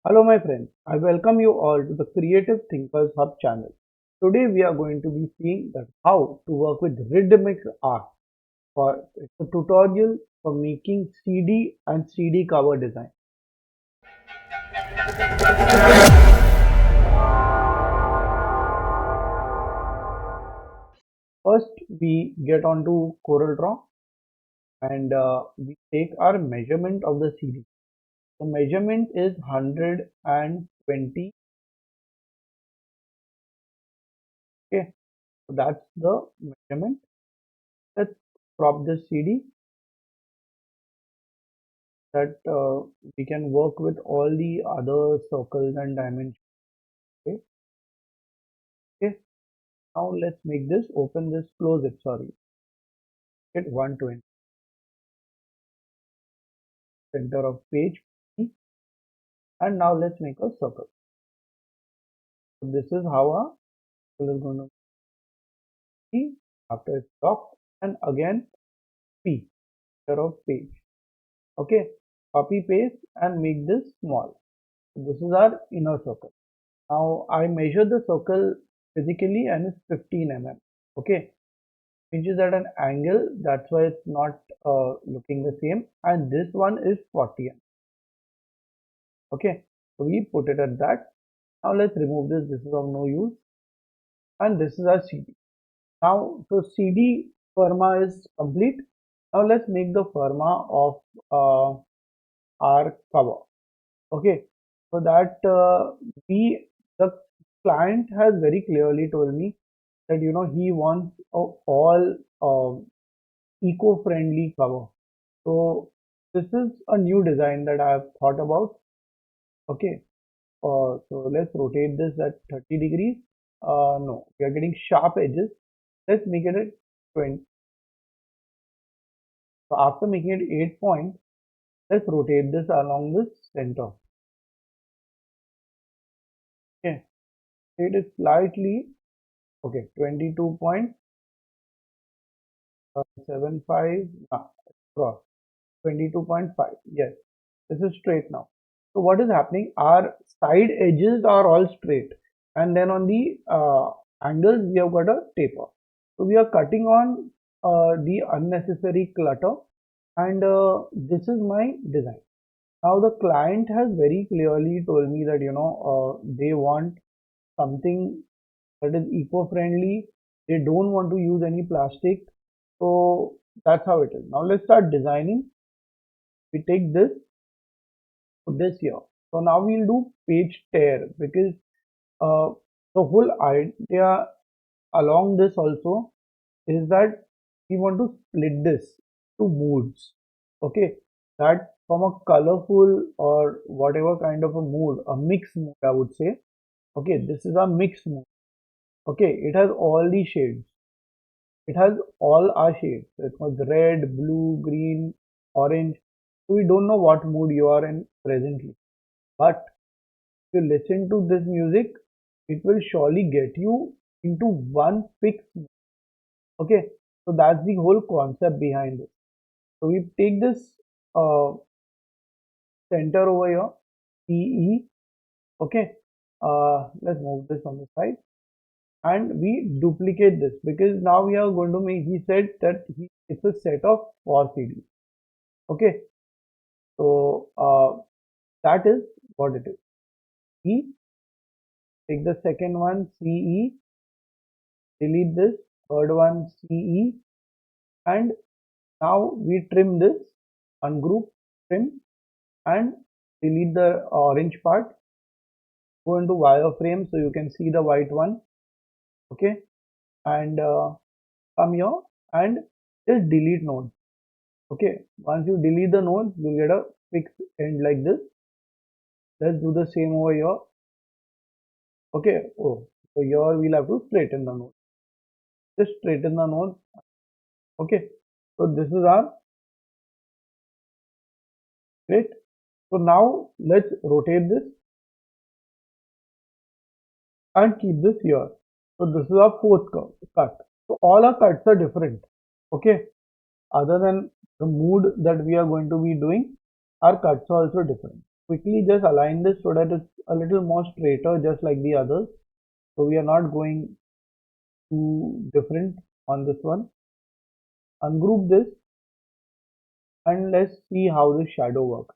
Hello my friends, I welcome you all to the Creative Thinkers Hub channel. Today we are going to be seeing that how to work with Rhythmic art. It's a tutorial for making CD and CD cover design. First we get onto CorelDRAW and we take our measurement of the CD. The measurement is 120. Okay, so that's the measurement. Let's crop this CD that we can work with all the other circles and dimensions. Okay, okay. Now let's make this, open this, close it, sorry. Hit 120, center of page. And now let's make a circle. So this is how our circle is going to be after it's locked. And again, P, center of page. Okay, copy paste and make this small. So this is our inner circle. Now I measure the circle physically and it's 15 mm. Okay, which is at an angle, that's why it's not looking the same, and this one is 40 mm. Okay, so we put it at that. Now let's remove this is of no use, and this is our CD. Now so CD firma is complete. Now let's make the firma of our cover. Okay, so that the client has very clearly told me that he wants a all eco-friendly cover. So this is a new design that I have thought about. Okay, so let's rotate this at 30 degrees. No, we are getting sharp edges. Let's make it at 20. So after making it 8 points, let's rotate this along the center. Okay, it is slightly, okay, 22.75, cross 22.5. Yes, this is straight now. So what is happening? Our side edges are all straight, and then on the angles we have got a taper. So we are cutting on the unnecessary clutter, and this is my design. Now the client has very clearly told me that they want something that is eco-friendly. They don't want to use any plastic. So that's how it is. Now let's start designing. We take this here. So now we'll do page tear because uh, the whole idea along this also is that we want to split this to moods. Okay, that from a colorful or whatever kind of a mood, a mixed mood I would say. Okay, this is a mixed mood. Okay, it has all the shades. It has all our shades. It was red, blue, green, orange. So we don't know what mood you are in presently. But if you listen to this music, it will surely get you into one fixed mood. Okay, so that's the whole concept behind it. So we take this uh, center over here, CE. Okay, let's move this on the side and we duplicate this because now we are going to make. He said that it's a set of 4 CDs. Okay, so that is what it is. E, take the second one, CE, delete this, third one, CE, and now we trim this, ungroup, trim, and delete the orange part. Go into wireframe so you can see the white one. Okay, and come here and just delete node. Okay, once you delete the node, you'll get a fixed end like this. Let's do the same over here. Okay, oh, so here we'll have to straighten the node. Just straighten the node. Okay, so this is our great. So now let's rotate this and keep this here. So this is our fourth cut. So all our cuts are different. Okay, other than the mood that we are going to be doing, our cuts are also different. quickly just align this so that it's a little more straighter, just like the others. So we are not going too different on this one. Ungroup this and let's see how the shadow works.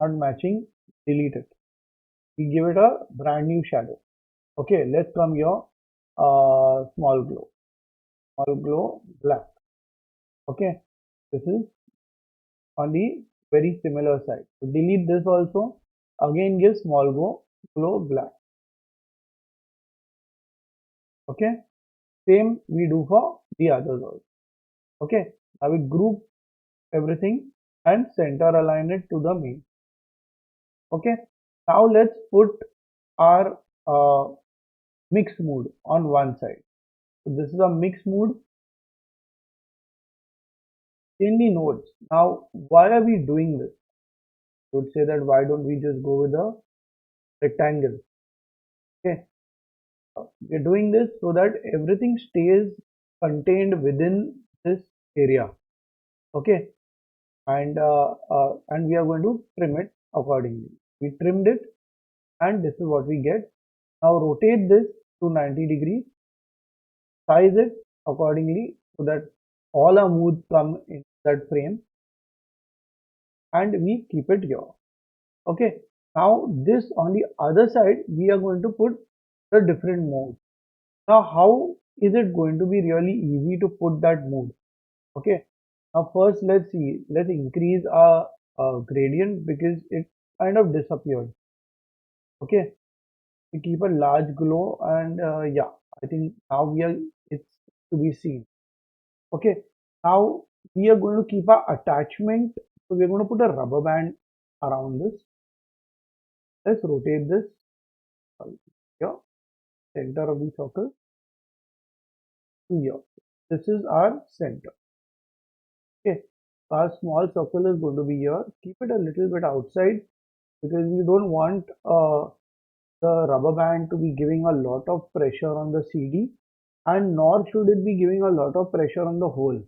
Not matching, delete it. We give it a brand new shadow. Okay, let's come here. Small glow, black. Okay, this is on the very similar side. So delete this also. Again, give glow, black. Okay, same we do for the others also. Okay, now we group everything and center align it to the main. Okay, now let's put our mix mode on one side. So this is a mix mode in the nodes. Now, why are we doing this? I would say that why don't we just go with a rectangle? Okay, we're doing this so that everything stays contained within this area. Okay, and we are going to trim it accordingly. We trimmed it, and this is what we get. Now rotate this to 90 degrees, size it accordingly so that all our moves come in that frame, and we keep it here. Okay, now this on the other side we are going to put the different mode. Now how is it going to be really easy to put that mode? Okay, now first let's see, let's increase our gradient because it kind of disappeared. Okay, we keep a large glow, and yeah, I think now we are, it's to be seen. Okay, now we are going to keep our attachment, so we are going to put a rubber band around this. Let's rotate this here, center of the circle to here. This is our center. Okay, our small circle is going to be here. Keep it a little bit outside because we don't want the rubber band to be giving a lot of pressure on the CD, and nor should it be giving a lot of pressure on the hole.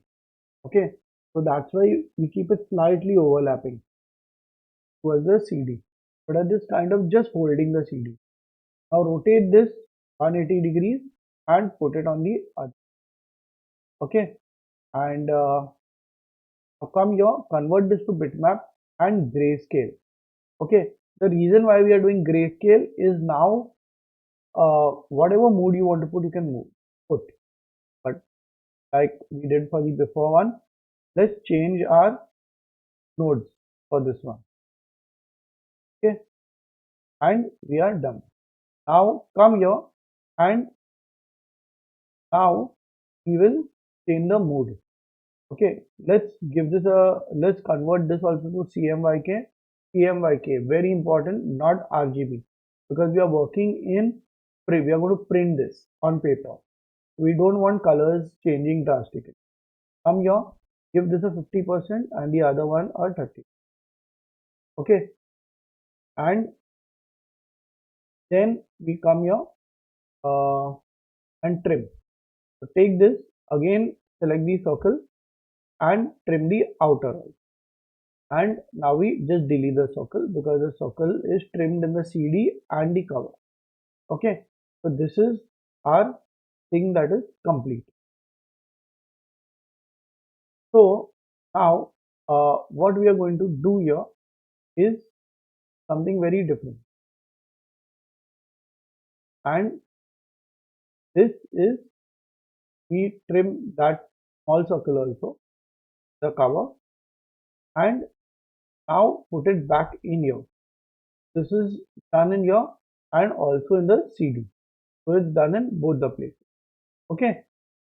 Okay, so that's why we keep it slightly overlapping towards the CD, but at this kind of just holding the CD. Now rotate this 180 degrees and put it on the other. Okay, and now come here, convert this to bitmap and grayscale. Okay, the reason why we are doing grayscale is now whatever mood you want to put, you can put. But like we did for the before one, let's change our nodes for this one. Okay, and we are done. Now come here, and now we will change the mood. Okay, let's give this a, let's convert this also to CMYK. CMYK, very important, not RGB, because we are working in print. We are going to print this on paper. We don't want colors changing drastically. Come here, give this a 50% and the other one a 30. Okay, and then we come here uh, and trim. So take this again, select the circle and trim the outer. And now we just delete the circle because the circle is trimmed in the CD and the cover. Okay, so this is our thing that is complete. So now what we are going to do here is something very different, and this is, we trim that small circle also, the cover, and now put it back in here. This is done in here and also in the CD. So it's done in both the places. Okay,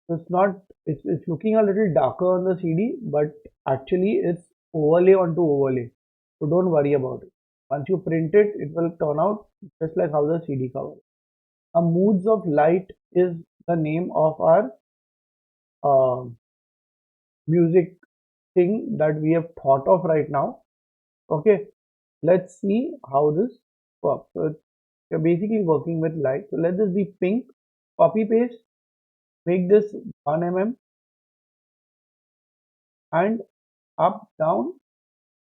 so it's not, it's looking a little darker on the CD, but actually it's overlay onto overlay. So don't worry about it. Once you print it, it will turn out just like how the CD cover. A moods of light is the name of our uh, music thing that we have thought of right now. Okay, let's see how this works. So you're basically working with light. So let this be pink. Copy paste. Make this 1 mm and up down,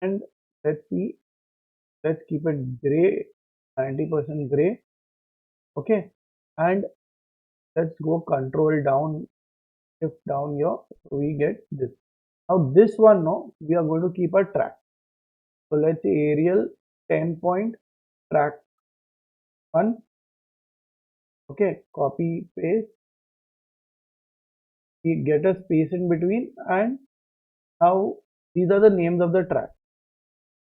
and let's see let's keep it gray, 90% gray. Okay, and let's go control down, shift down here, so we get this. Now this one, no, we are going to keep a track. So let's say Arial 10 point track 1. Okay, copy, paste, we get a space in between, and now these are the names of the track.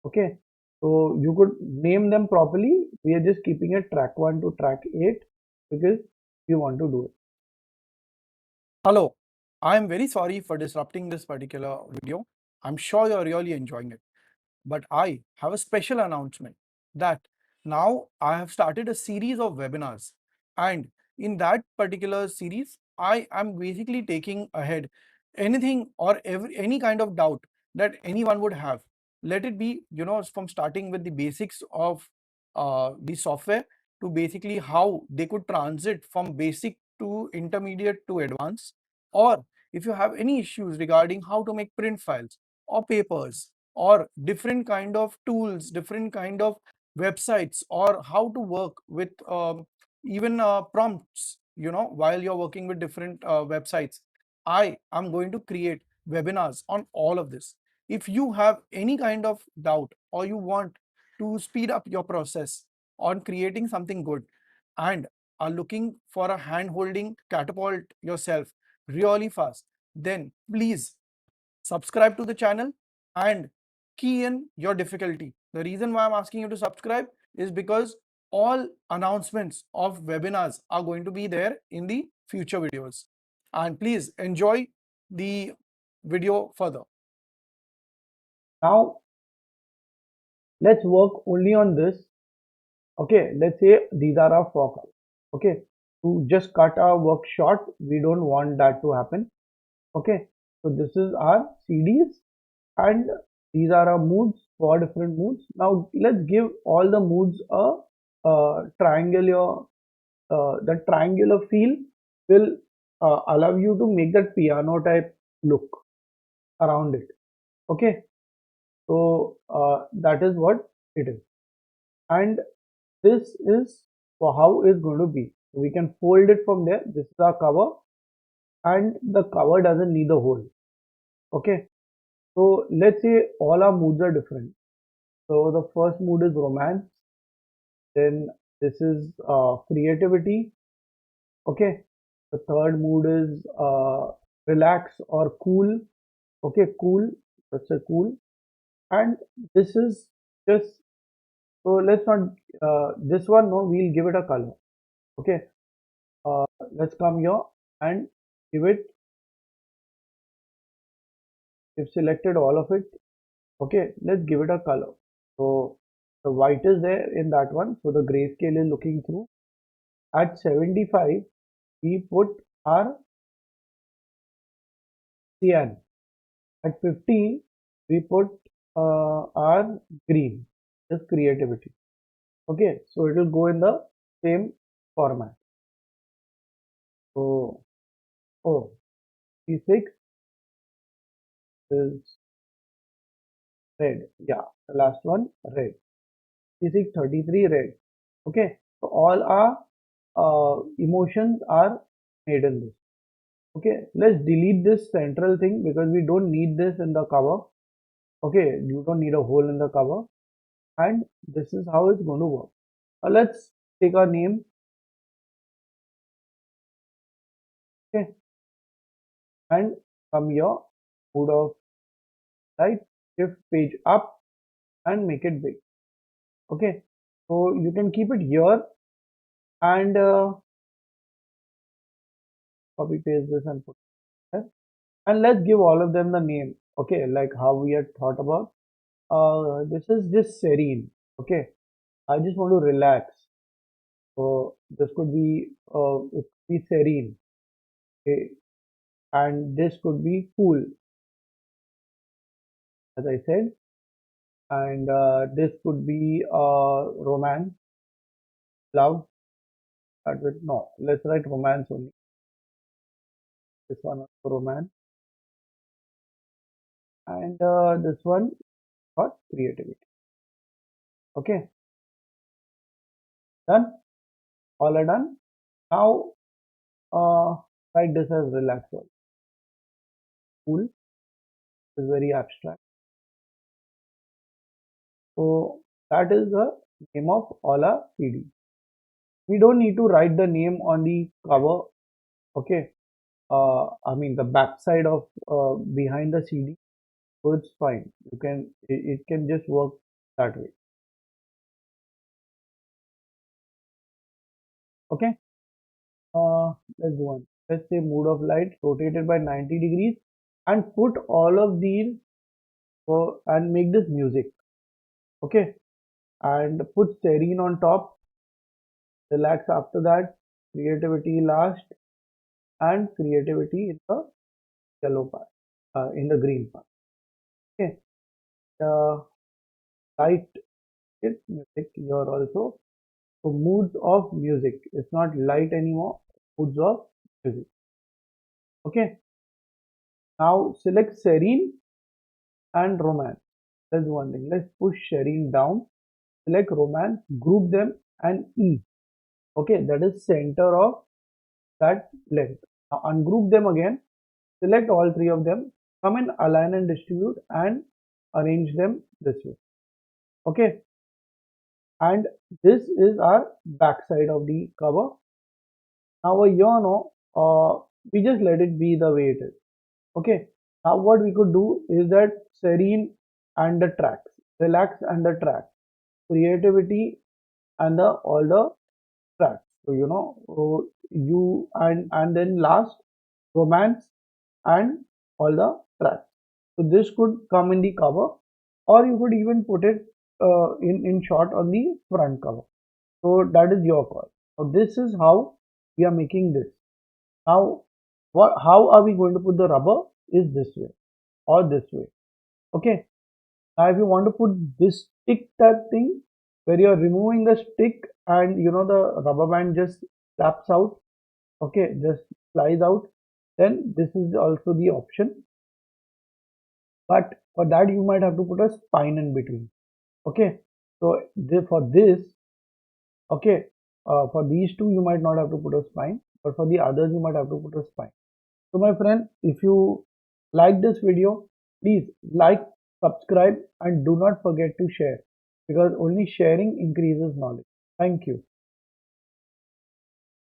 Okay, so you could name them properly. We are just keeping it track 1 to track 8 because we want to do it. Hello, I am very sorry for disrupting this particular video. I'm sure you're really enjoying it. But I have a special announcement that now I have started a series of webinars. And in that particular series, I am basically taking ahead anything or any kind of doubt that anyone would have. Let it be, from starting with the basics of the software to basically how they could transit from basic to intermediate to advanced, or if you have any issues regarding how to make print files or papers or different kind of tools, different kind of websites, or how to work with even prompts, while you're working with different websites. I am going to create webinars on all of this. If you have any kind of doubt or you want to speed up your process on creating something good and are looking for a hand holding catapult yourself really fast, then please subscribe to the channel and key in your difficulty. The reason why I'm asking you to subscribe is because all announcements of webinars are going to be there in the future videos. And please enjoy the video further. Now let's work only on this. Okay, let's say these are our for colors. Okay, to just cut our work short, we don't want that to happen. Okay, so this is our CDs, and these are our moods, 4 different moods. Now let's give all the moods a triangular. The triangular feel will allow you to make that piano type look around it. Okay, so that is what it is, and this is for how it's going to be. We can fold it from there. This is our cover, and the cover doesn't need a hole. Okay, so let's say all our moods are different. So the first mood is romance, then this is creativity. Okay, the third mood is relax or cool. Okay, cool, let's say cool, and this is just, so let's not this one, no, we'll give it a color. Okay, uh, let's come here and give it, we've selected all of it. Okay, let's give it a color. So the white is there in that one, so the grayscale is looking through. At 75 we put our cyan. At 15 we put our green, just creativity. Okay, so it will go in the same format. So oh, C6 is red. Yeah, the last one red. C6 33 red. Okay, so all our emotions are made in this. Okay, let's delete this central thing because we don't need this in the cover. Okay, you don't need a hole in the cover, and this is how it's going to work. Let's take our name. Okay, and come here, mode of light, shift page up and make it big. Okay, so you can keep it here and copy paste this and put it there. And let's give all of them the name. Okay, like how we had thought about. This is just serene. Okay, I just want to relax. So this could be it could be serene. Okay, and this could be cool, as I said, and this could be romance, love. That's it. No, let's write romance only. This one also romance, and this one got creativity. Okay, done. All are done. Now write this as relax all. Cool is very abstract. So that is the name of all our CD. We don't need to write the name on the cover. Okay, I mean the back side of behind the CD. So it's fine. It can just work that way. Okay. Let's do one. Let's say mode of light rotated by 90 degrees and put all of these and make this music. Okay. And put serene on top, relax after that, creativity last, and creativity in the yellow part, in the green part. Okay. Uh, light is music here also. So moods of music. It's not light anymore. Moods of music. Okay. Now select serene and romance. Let's do one thing. Let's push serene down. Select romance, group them and E. Okay, that is center of that length. Now ungroup them again. Select all three of them. Come in align and distribute and arrange them this way. Okay, and this is our back side of the cover. Now here now, we just let it be the way it is. Okay, now what we could do is that serene and the tracks, relax and the track, creativity and the all the tracks. So you and then last romance and all the tracks. So this could come in the cover, or you could even put it in short on the front cover. So that is your call. So this is how we are making this. Now, how are we going to put the rubber? Is this way or this way? Okay. Now, if you want to put this stick type thing, where you are removing the stick and the rubber band just flaps out, okay, just flies out, then this is also the option. But for that, you might have to put a spine in between. Okay. So for this, okay, for these two, you might not have to put a spine, but for the others, you might have to put a spine. So my friend, if you like this video, please like, subscribe and do not forget to share, because only sharing increases knowledge. Thank you.